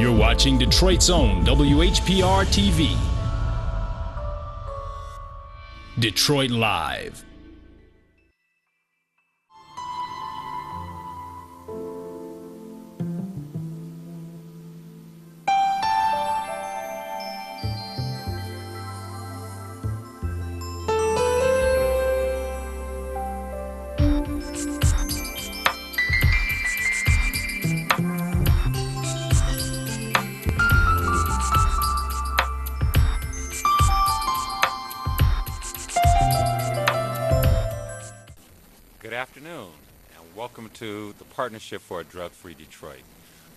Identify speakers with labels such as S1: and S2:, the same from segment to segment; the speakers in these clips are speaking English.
S1: You're watching Detroit's own WHPR TV. Detroit Live.
S2: Good afternoon, and welcome to the Partnership for a Drug-Free Detroit.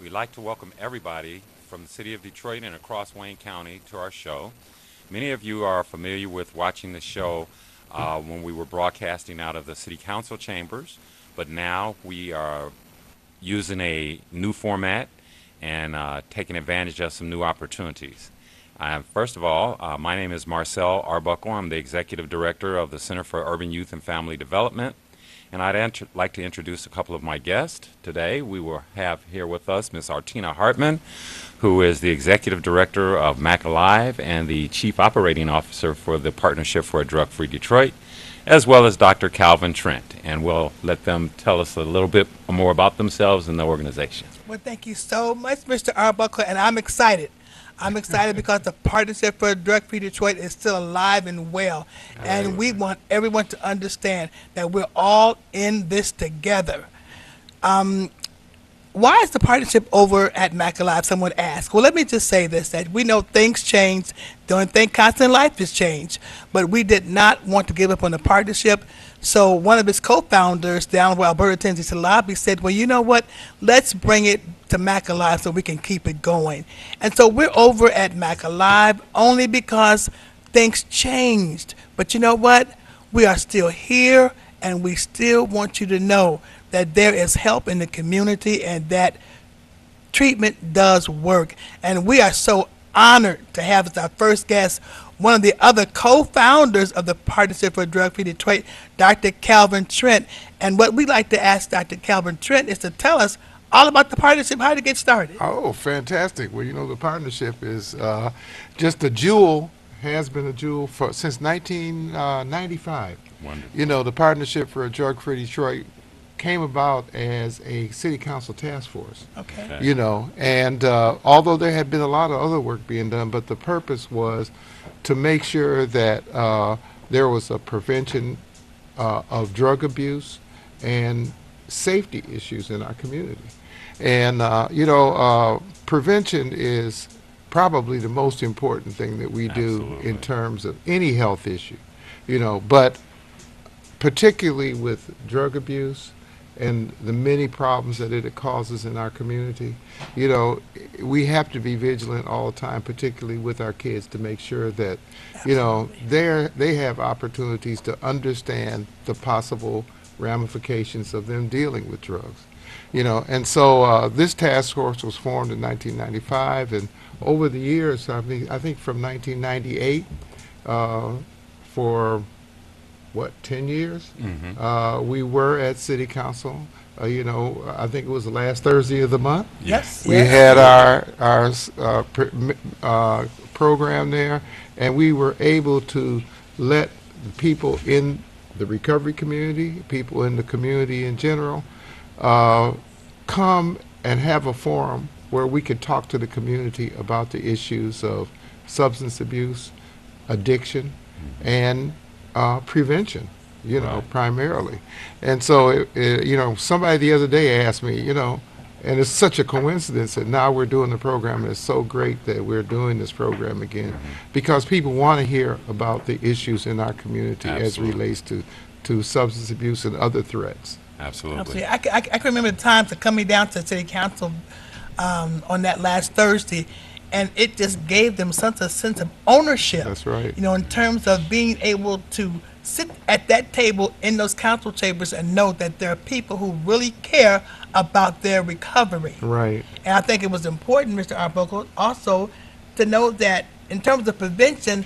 S2: We'd like to welcome everybody from the city of Detroit and across Wayne County to our show. Many of you are familiar with watching the show when we were broadcasting out of the city council chambers, but now we are using a new format and taking advantage of some new opportunities. First of all, my name is Marcel Arbuckle. I'm the Executive Director of the Center for Urban Youth and Family Development. And I'd like to introduce a couple of my guests today. We will have here with us Ms. Artina Hartman, who is the Executive Director of Mac Alive and the Chief Operating Officer for the Partnership for a Drug-Free Detroit, as well as Dr. Calvin Trent. And we'll let them tell us a little bit more about themselves and the organization.
S3: Well, thank you so much, Mr. Arbuckle, and I'm excited. I'm excited because the Partnership for a Drug-Free Detroit is still alive and well, and we want everyone to understand that we're all in this together. Why is the partnership over at Mac Alive, someone asked? Well, let me just say this, that we know things change. The only thing constant in life is change. But we did not want to give up on the partnership. So one of its co-founders, the Honorable Alberta Tenzi Salabi, said, well, you know what? Let's bring it to Mac Alive so we can keep it going. And so we're over at Mac Alive only because things changed. But you know what? We are still here, and we still want you to know that there is help in the community and that treatment does work. And we are so honored to have as our first guest one of the other co-founders of the Partnership for Drug-Free Detroit, Dr. Calvin Trent. And what we'd like to ask Dr. Calvin Trent is to tell us all about the partnership, how to get started.
S4: Oh, fantastic. Well, you know, the partnership is just a jewel, has been a jewel since 1995.
S2: Wonderful.
S4: You know, the Partnership for a Drug-Free Detroit came about as a city council task force.
S3: Okay.
S4: You know, and although there had been a lot of other work being done, but the purpose was to make sure that there was a prevention of drug abuse and safety issues in our community. And, you know, prevention is probably the most important thing that we do
S2: Absolutely.
S4: in terms of any health issue, you know, but particularly with drug abuse and the many problems that it causes in our community, you know, we have to be vigilant all the time, particularly with our kids, to make sure that, you know, they have opportunities to understand the possible ramifications of them dealing with drugs. You know, and so this task force was formed in 1995, and over the years, I think from 1998 for what, 10 years?
S2: Mm-hmm.
S4: We were at City Council. You know, I think it was the last Thursday of the month.
S3: Yes.
S4: We had our program there, and we were able to let people in the recovery community, people in the community in general, come and have a forum where we could talk to the community about the issues of substance abuse, addiction, and prevention, you know, primarily. And so, you know, somebody the other day asked me, you know, and it's such a coincidence that now we're doing the program, and it's so great that we're doing this program again, because people want to hear about the issues in our community as it relates to substance abuse and other threats.
S2: Absolutely.
S3: I can remember the times of coming down to City Council on that last Thursday, and it just gave them such a sense of ownership.
S4: That's right.
S3: You know, in terms of being able to sit at that table in those council chambers and know that there are people who really care about their recovery.
S4: Right.
S3: And I think it was important, Mr. Arbuckle, also to know that in terms of prevention,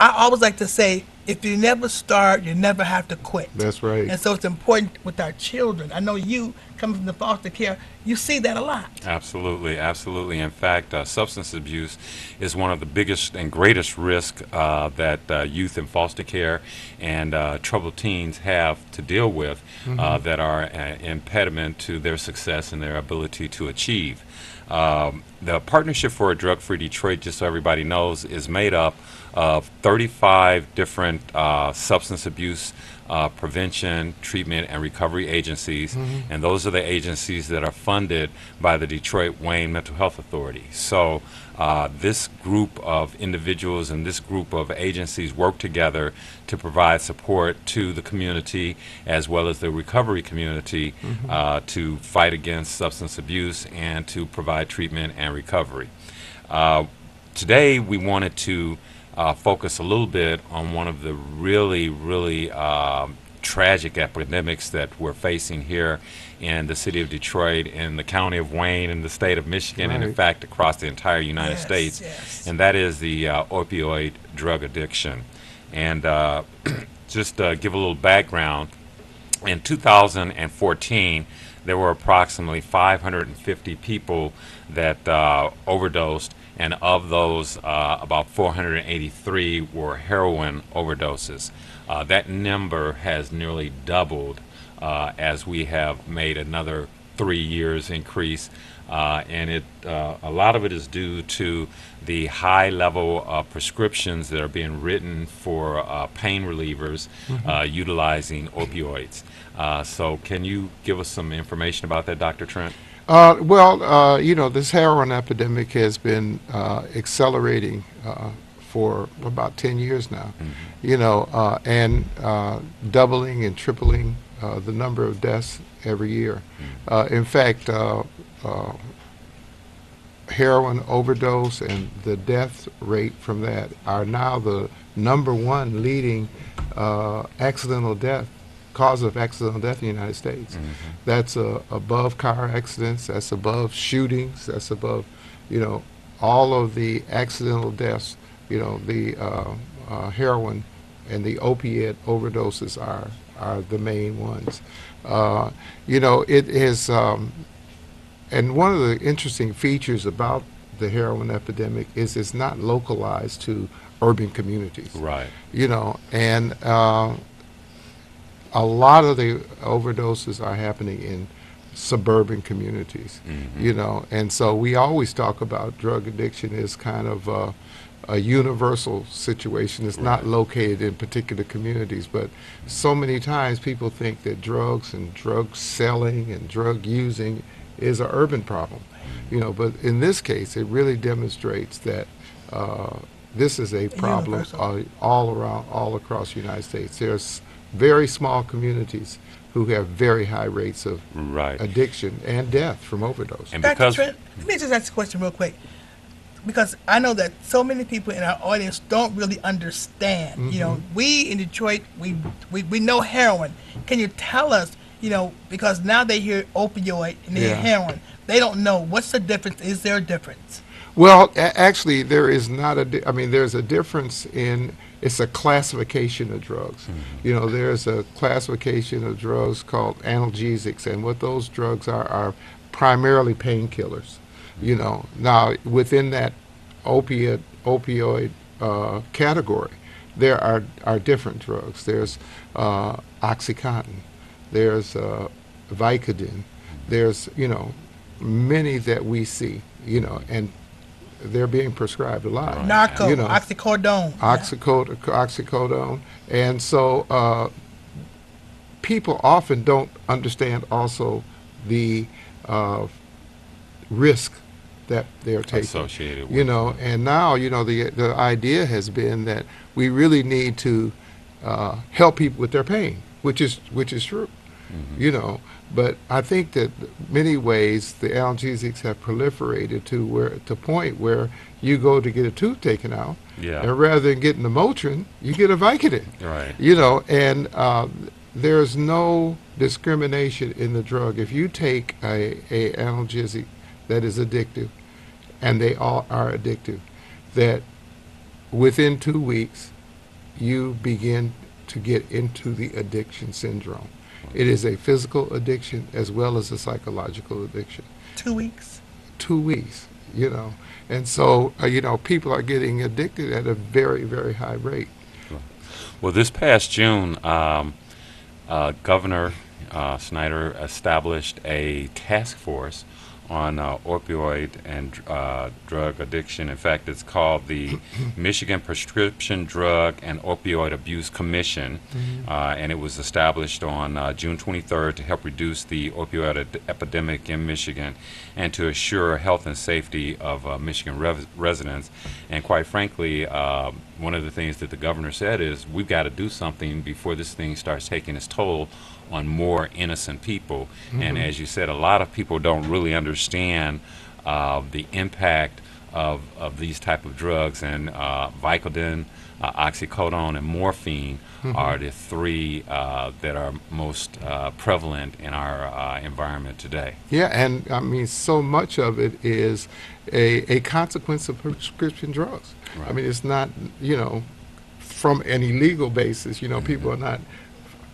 S3: I always like to say if you never start, you never have to quit.
S4: That's right.
S3: And so it's important with our children. I know you, coming from the foster care, you see that a lot.
S2: Absolutely, absolutely. In fact, substance abuse is one of the biggest and greatest risks that youth in foster care and troubled teens have to deal with that are an impediment to their success and their ability to achieve. The Partnership for a Drug-Free Detroit, just so everybody knows, is made up of 35 different substance abuse prevention, treatment, and recovery agencies, and those are the agencies that are funded by the Detroit Wayne Mental Health Authority. So this group of individuals and this group of agencies work together to provide support to the community as well as the recovery community to fight against substance abuse and to provide treatment and recovery. Today we wanted to focus a little bit on one of the really tragic epidemics that we're facing here in the city of Detroit, in the county of Wayne, in the state of Michigan, and in fact across the entire United States, and that is the opioid drug addiction. And just give a little background, in 2014, there were approximately 550 people that overdosed, and of those, about 483 were heroin overdoses. That number has nearly doubled as we have made another 3 years increase, and a lot of it is due to the high level of prescriptions that are being written for pain relievers utilizing opioids. So can you give us some information about that, Dr. Trent?
S4: This heroin epidemic has been accelerating for about 10 years now, and doubling and tripling the number of deaths every year. In fact, heroin overdose and the death rate from that are now the #1 leading accidental death cause of accidental death in the United States. That's above car accidents, that's above shootings, that's above, all of the accidental deaths. The heroin and the opiate overdoses are the main ones. It is, and one of the interesting features about the heroin epidemic is it's not localized to urban communities.
S2: Right.
S4: And a lot of the overdoses are happening in suburban communities, and so we always talk about drug addiction as kind of a universal situation. It's not located in particular communities, but so many times people think that drugs and drug selling and drug using is an urban problem, but in this case it really demonstrates that this is a problem all across the United States. There's very small communities who have very high rates of addiction and death from overdose.
S2: And
S3: Dr. Trent, let me just ask a question real quick, because I know that so many people in our audience don't really understand. We in Detroit, we know heroin. Can you tell us, because now they hear opioid and they hear heroin, they don't know what's the difference. Is there a difference?
S4: Well, actually, there is not there's a difference in. It's a classification of drugs. There's a classification of drugs called analgesics, and what those drugs are primarily painkillers. Now within that opioid category, there are different drugs. There's OxyContin, there's Vicodin, there's many that we see, and they're being prescribed a lot.
S3: Narco, oxycodone.
S4: Oxycodone. And so people often don't understand also the risk that they're taking.
S2: Associated with
S4: and now, the idea has been that we really need to help people with their pain, which is true. But I think that many ways the analgesics have proliferated to the point where you go to get a tooth taken out, and rather than getting the Motrin, you get a Vicodin.
S2: Right.
S4: And there's no discrimination in the drug. If you take a analgesic that is addictive, and they all are addictive, that within 2 weeks you begin to get into the addiction syndrome. It is a physical addiction as well as a psychological addiction.
S3: 2 weeks.
S4: 2 weeks, you know. And so, people are getting addicted at a very, very high rate.
S2: Well, this past June, Governor Snyder established a task force on opioid and drug addiction. In fact, it's called the Michigan Prescription Drug and Opioid Abuse Commission, and it was established on June 23rd to help reduce the opioid epidemic in Michigan and to assure health and safety of Michigan residents. And quite frankly, one of the things that the governor said is we've got to do something before this thing starts taking its toll on more innocent people. And as you said, a lot of people don't really understand the impact of these type of drugs, and Vicodin, oxycodone, and morphine are the three that are most prevalent in our environment today.
S4: Yeah, and I mean, so much of it is a consequence of prescription drugs.
S2: Right.
S4: I mean, it's not, from an illegal basis, people are not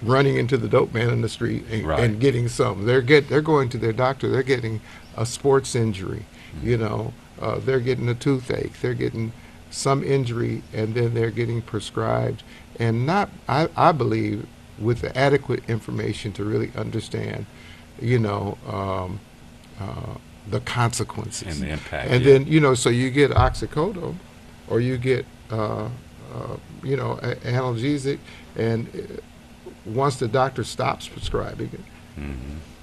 S4: running into the dope man in the street and,
S2: Right.
S4: and getting some. They're going to their doctor. They're getting a sports injury. They're getting a toothache. They're getting some injury, and then they're getting prescribed, and not, I believe, with the adequate information to really understand, the consequences
S2: And the impact.
S4: And
S2: yeah.
S4: then so you get oxycodone, or you get analgesic, and once the doctor stops prescribing it,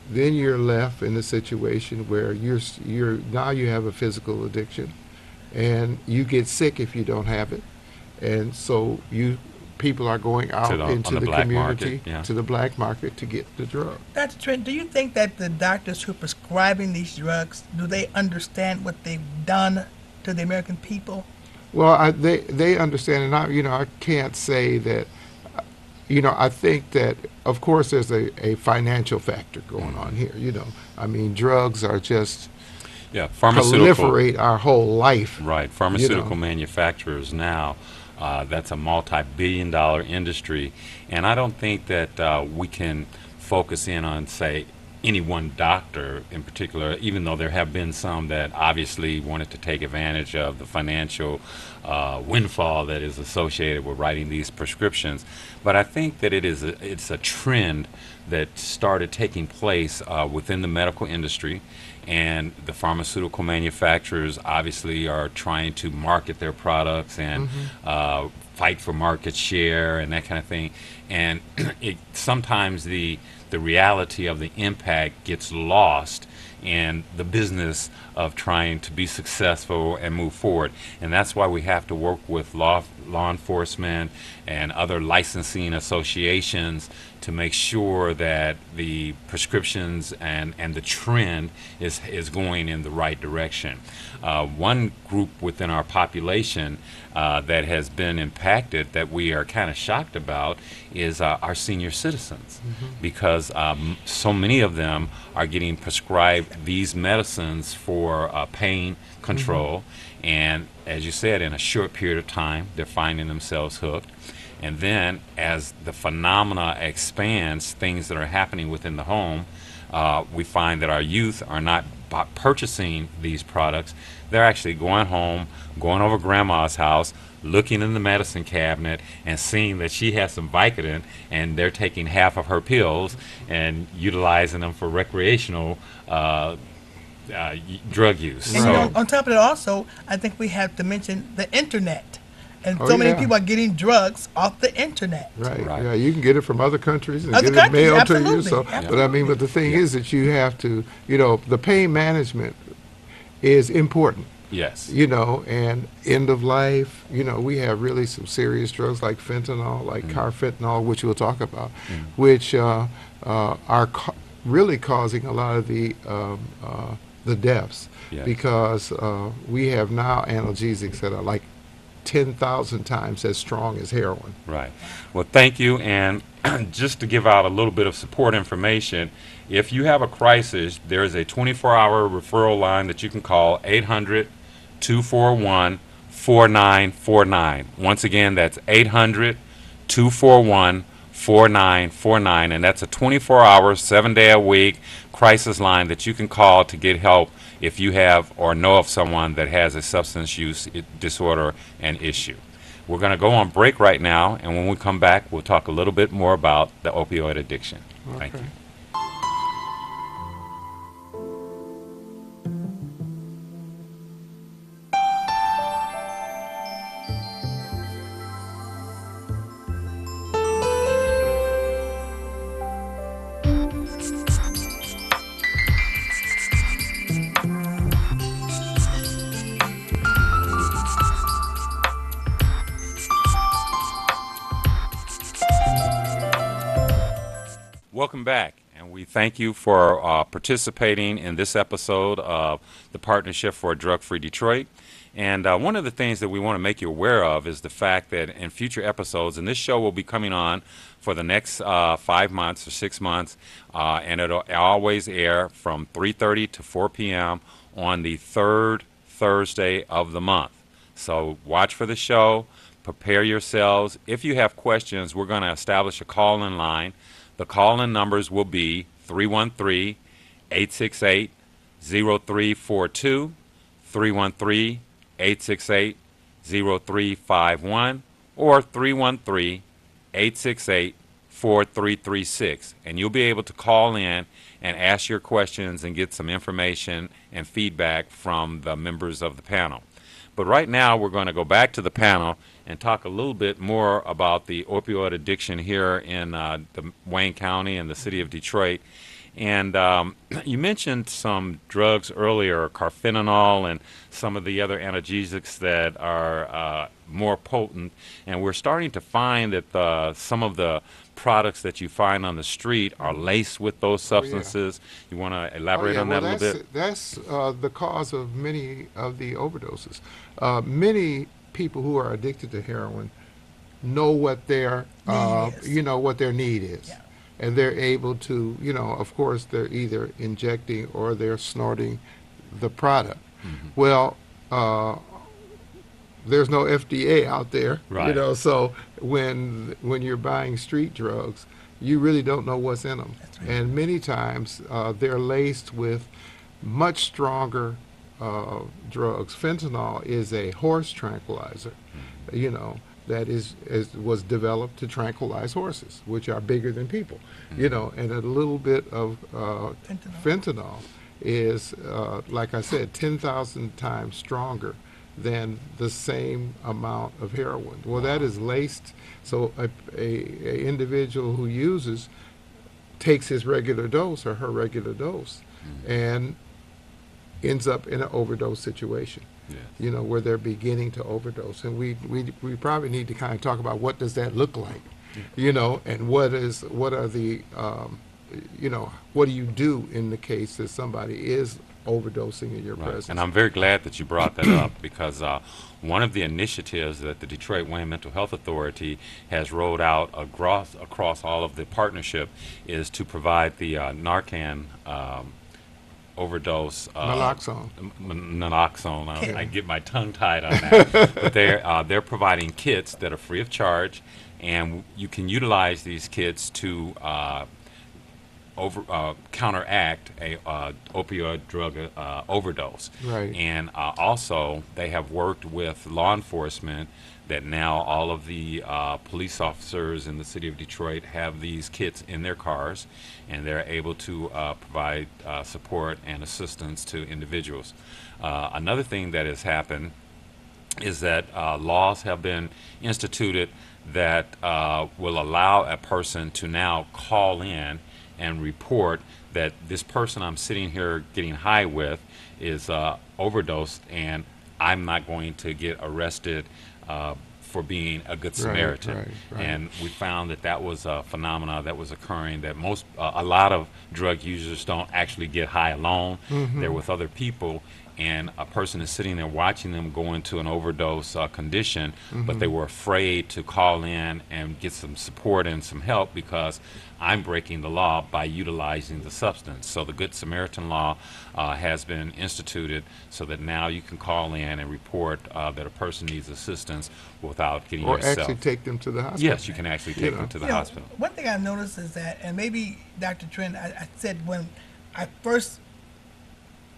S4: then you're left in a situation where you're now you have a physical addiction, and you get sick if you don't have it, and so people are going out into the
S2: black
S4: community,
S2: market, yeah.
S4: to the black market to get the drug.
S3: Dr. Trent, do you think that the doctors who are prescribing these drugs, do they understand what they've done to the American people?
S4: Well, they understand, and I can't say that. I think that, of course, there's a financial factor going on here. I mean, drugs are just proliferate our whole life.
S2: Right. Pharmaceutical manufacturers now, that's a multi-billion-dollar industry, and I don't think that we can focus in on, say, any one doctor in particular, even though there have been some that obviously wanted to take advantage of the financial windfall that is associated with writing these prescriptions. But I think that it's a trend that started taking place within the medical industry, and the pharmaceutical manufacturers obviously are trying to market their products and fight for market share and that kind of thing. And sometimes the reality of the impact gets lost in the business of trying to be successful and move forward. And that's why we have to work with law enforcement and other licensing associations to make sure that the prescriptions and the trend is going in the right direction. One group within our population that has been impacted that we are kind of shocked about is our senior citizens, because so many of them are getting prescribed these medicines for pain control, and as you said, in a short period of time they're finding themselves hooked. And then as the phenomena expands, things that are happening within the home, we find that our youth are not purchasing these products. They're actually going home, going over grandma's house, looking in the medicine cabinet and seeing that she has some Vicodin, and they're taking half of her pills and utilizing them for recreational drug use.
S3: And
S2: So,
S3: on top of that, also, I think we have to mention the internet. And
S4: Oh,
S3: so many
S4: yeah.
S3: people are getting drugs off the internet.
S4: Right.
S2: Right.
S4: Yeah, you can get it from other countries and
S3: Other
S4: get it
S3: countries,
S4: mailed to you.
S3: absolutely,
S4: So, but I mean, but the thing is that you have to, the pain management is important.
S2: yes.
S4: And end of life, we have really some serious drugs like fentanyl, like carfentanil, which we'll talk about, which are really causing a lot of the deaths,
S2: Yes.
S4: because we have now analgesics that are like 10,000 times as strong as heroin.
S2: Right. Well, thank you. And just to give out a little bit of support information, if you have a crisis, there is a 24-hour referral line that you can call, 800-241-4949. Once again, that's 241-4949, and that's a 24-hour, 7-day-a-week crisis line that you can call to get help if you have or know of someone that has a substance use disorder and issue. We're going to go on break right now, and when we come back, we'll talk a little bit more about the opioid addiction. Thank you. Welcome back, and we thank you for participating in this episode of the Partnership for a Drug-Free Detroit. And one of the things that we want to make you aware of is the fact that in future episodes, and this show will be coming on for the next 5 months or 6 months, and it'll always air from 3:30 to 4 p.m. on the third Thursday of the month. So watch for the show, prepare yourselves. If you have questions, we're going to establish a call-in line. The call-in numbers will be 313-868-0342, 313-868-0351, or 313-868-4336. And you'll be able to call in and ask your questions and get some information and feedback from the members of the panel. But right now, we're going to go back to the panel and talk a little bit more about the opioid addiction here in the Wayne County and the city of Detroit. And you mentioned some drugs earlier, carfentanil and some of the other analgesics that are more potent. And we're starting to find that some of the products that you find on the street are laced with those substances. You want to elaborate on that a little bit?
S4: That's the cause of many of the overdoses. Many people who are addicted to heroin know what their what their need is.
S3: Yeah.
S4: And they're able to, of course, they're either injecting or they're snorting the product. Mm-hmm. Well, there's no FDA out there,
S2: right.
S4: So when you're buying street drugs, you really don't know what's in them.
S3: That's right.
S4: And many times they're laced with much stronger drugs. Fentanyl is a horse tranquilizer, that was developed to tranquilize horses, which are bigger than people, and a little bit of fentanyl is, like I said, 10,000 times stronger than the same amount of heroin. Well, that is laced, so a individual who uses takes his regular dose or her regular dose and ends up in an overdose situation.
S2: Yes.
S4: Where they're beginning to overdose. And we probably need to kind of talk about what does that look like, and what are the, what do you do in the case that somebody is overdosing in your presence?
S2: And I'm very glad that you brought that up because one of the initiatives that the Detroit Wayne Mental Health Authority has rolled out across all of the partnership is to provide the Narcan overdose naloxone. I get my tongue tied on that. But they're providing kits that are free of charge, and you can utilize these kits to counteract a opioid drug overdose.
S4: Right.
S2: And also they have worked with law enforcement that now all of the police officers in the city of Detroit have these kits in their cars, and they're able to provide support and assistance to individuals. Another thing that has happened is that laws have been instituted that will allow a person to now call in and report that this person I'm sitting here getting high with is overdosed, and I'm not going to get arrested for being a good Samaritan.
S4: Right.
S2: And we found that was a phenomena that was occurring, that a lot of drug users don't actually get high alone. Mm-hmm. They're with other people, and a person is sitting there watching them go into an overdose condition, but they were afraid to call in and get some support and some help because I'm breaking the law by utilizing the substance. So the Good Samaritan law has been instituted so that now you can call in and report that a person needs assistance without getting
S4: Or
S2: yourself.
S4: actually take them to the hospital.
S2: Yes, you can actually take
S4: know.
S2: them to the
S3: You know,
S2: hospital.
S3: one thing I've noticed is that, and maybe Dr. Trent, I said when I first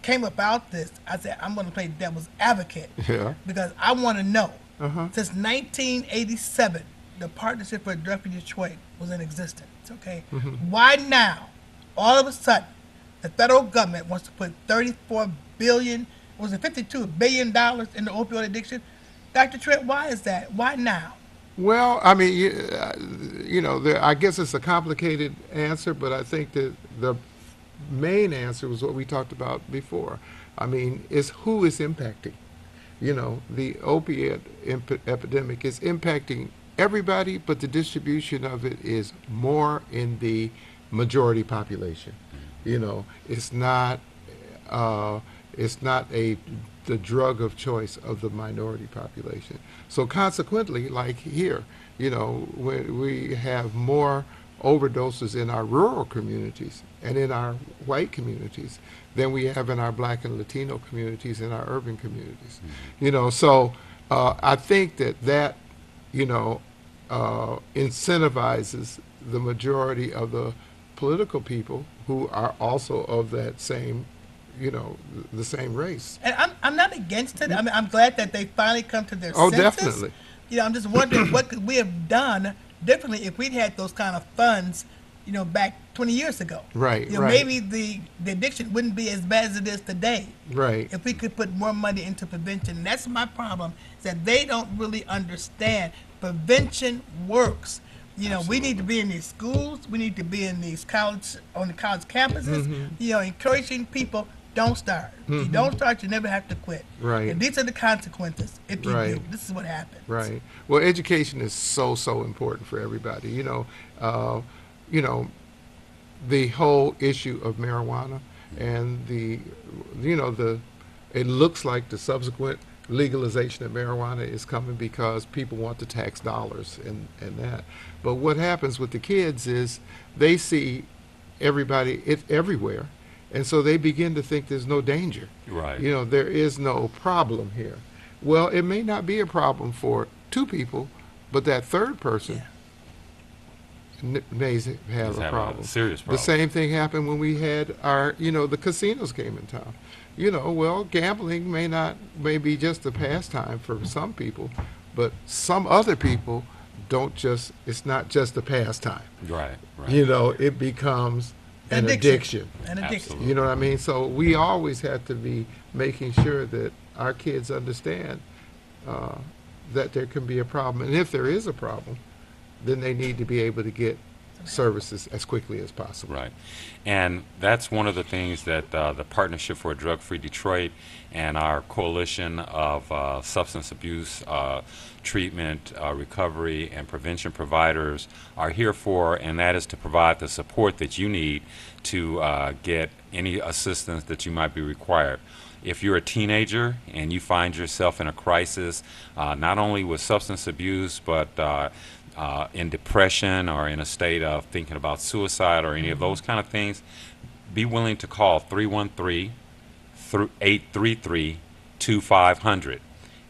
S3: came about this, I said I'm going to play devil's advocate
S4: Yeah.
S3: because I want to know.
S4: Uh-huh.
S3: Since 1987, the Partnership for Drug-Free Detroit was in existence. Okay, why now, all of a sudden, the federal government wants to put 34 billion, was it 52 billion dollars in the opioid addiction? Dr. Trent, why is that? Why now?
S4: Well, I mean, I guess it's a complicated answer, but I think that the main answer was what we talked about before. I mean, is who is impacting. The opiate epidemic is impacting everybody, but the distribution of it is more in the majority population. It's not the drug of choice of the minority population. So consequently, like here, when we have more overdoses in our rural communities and in our white communities than we have in our Black and Latino communities and our urban communities. So I think that incentivizes the majority of the political people who are also of that same, the same race.
S3: And I'm not against it. I mean, I'm glad that they finally come to their
S4: Oh,
S3: senses.
S4: definitely.
S3: I'm just wondering what could we have done differently if we'd had those kind of funds, back 20 years ago.
S4: Right, right.
S3: Maybe the addiction wouldn't be as bad as it is today.
S4: Right.
S3: If we could put more money into prevention. And that's my problem, is that they don't really understand prevention works. We need to be in these schools. We need to be in these on the college campuses, encouraging people, don't start. If you don't start, you never have to quit.
S4: Right.
S3: And these are the consequences if you
S4: Right.
S3: do. This is what happens.
S4: Right. Well, education is so important for everybody. The whole issue of marijuana and it looks like the subsequent legalization of marijuana is coming because people want to tax dollars and that. But what happens with the kids is they see everybody everywhere, and so they begin to think there's no danger.
S2: Right.
S4: There is no problem here. Well, it may not be a problem for two people, but that third person may have a problem.
S2: Serious problem.
S4: The same thing happened when we had the casinos came in town. Well, gambling may be just a pastime for some people, but some other people it's not just a pastime.
S2: Right.
S4: It becomes an addiction.
S3: An addiction.
S2: Absolutely.
S4: You know what I mean? So we always have to be making sure that our kids understand that there can be a problem. And if there is a problem, then they need to be able to get services as quickly as possible.
S2: Right. And that's one of the things that the Partnership for a Drug-Free Detroit and our coalition of substance abuse treatment, recovery, and prevention providers are here for, and that is to provide the support that you need to get any assistance that you might be required. If you're a teenager and you find yourself in a crisis, not only with substance abuse, but in depression or in a state of thinking about suicide or any of those kind of things, be willing to call 313-833-2500.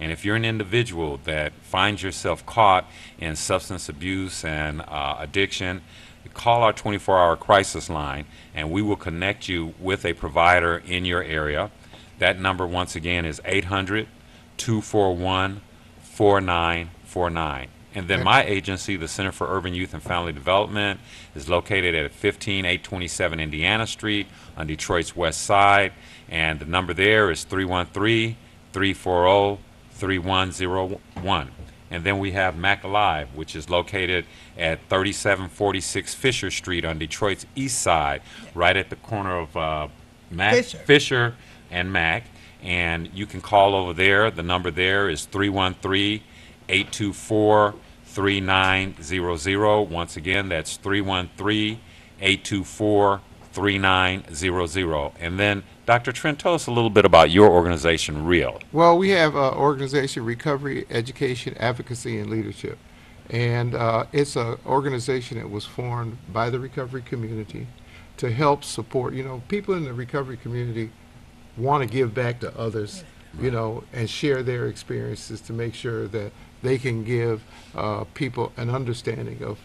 S2: And if you're an individual that finds yourself caught in substance abuse and addiction, call our 24-hour crisis line, and we will connect you with a provider in your area. That number, once again, is 800-241-4949. And then my agency, the Center for Urban Youth and Family Development, is located at 15827 Indiana Street on Detroit's west side. And the number there is 313-340-3101. And then we have Mac Alive, which is located at 3746 Fisher Street on Detroit's east side, right at the corner of Fisher and Mac. And you can call over there. The number there is 313-824-3900. Once again, that's 313-824-3900. 3900. And then, Dr. Trent, tell us a little bit about your organization, REAL.
S4: Well, we have an organization, Recovery, Education, Advocacy, and Leadership. And it's an organization that was formed by the recovery community to help support, people in the recovery community want to give back to others, and share their experiences to make sure that they can give people an understanding of,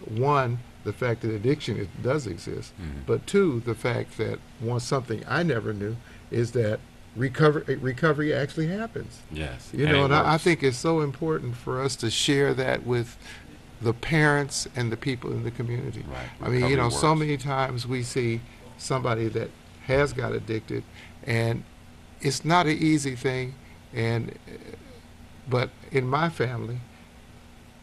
S4: one, the fact that addiction does exist, but two, the fact that something I never knew is that recovery actually happens.
S2: Yes.
S4: And I think it's so important for us to share that with the parents and the people in the community.
S2: Right.
S4: I mean,
S2: Recovery
S4: so
S2: works.
S4: many times we see somebody that has got addicted, and it's not an easy thing. But in my family,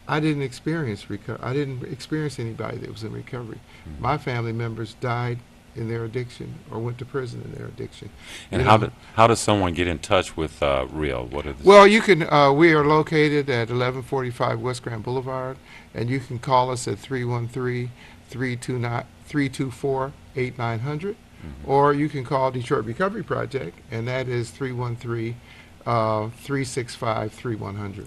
S4: I didn't experience I didn't experience anybody that was in recovery. My family members died in their addiction or went to prison in their addiction.
S2: And how does someone get in touch with REAL? What are the
S4: Well, you can. We are located at 1145 West Grand Boulevard, and you can call us at 313-324-8900, or you can call Detroit Recovery Project, and that is 313-365-3100.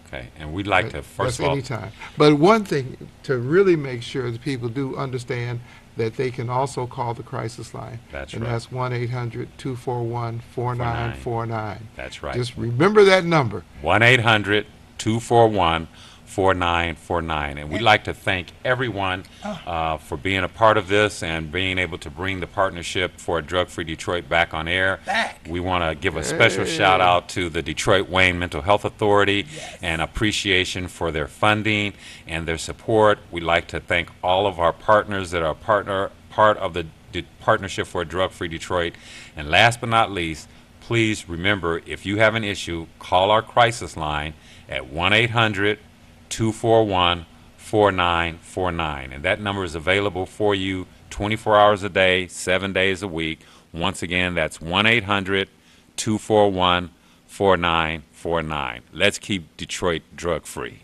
S2: Okay, and we'd like to first
S4: That's
S2: of all,
S4: anytime. But one thing to really make sure that people do understand that they can also call the crisis line.
S2: That's
S4: and
S2: right.
S4: that's 1-800-241-4949.
S2: That's right.
S4: Just remember that number.
S2: 1-800-241-4949. And we'd like to thank everyone for being a part of this and being able to bring the Partnership for a Drug-Free Detroit back on air. We want to give a special shout out to the Detroit Wayne Mental Health Authority and appreciation for their funding and their support. We'd like to thank all of our partners that are part of the Partnership for a Drug-Free Detroit. And last but not least, please remember, if you have an issue, call our crisis line at 1-800-241-4949. And that number is available for you 24 hours a day, 7 days a week. Once again, that's 1-800-241-4949. Let's keep Detroit drug-free.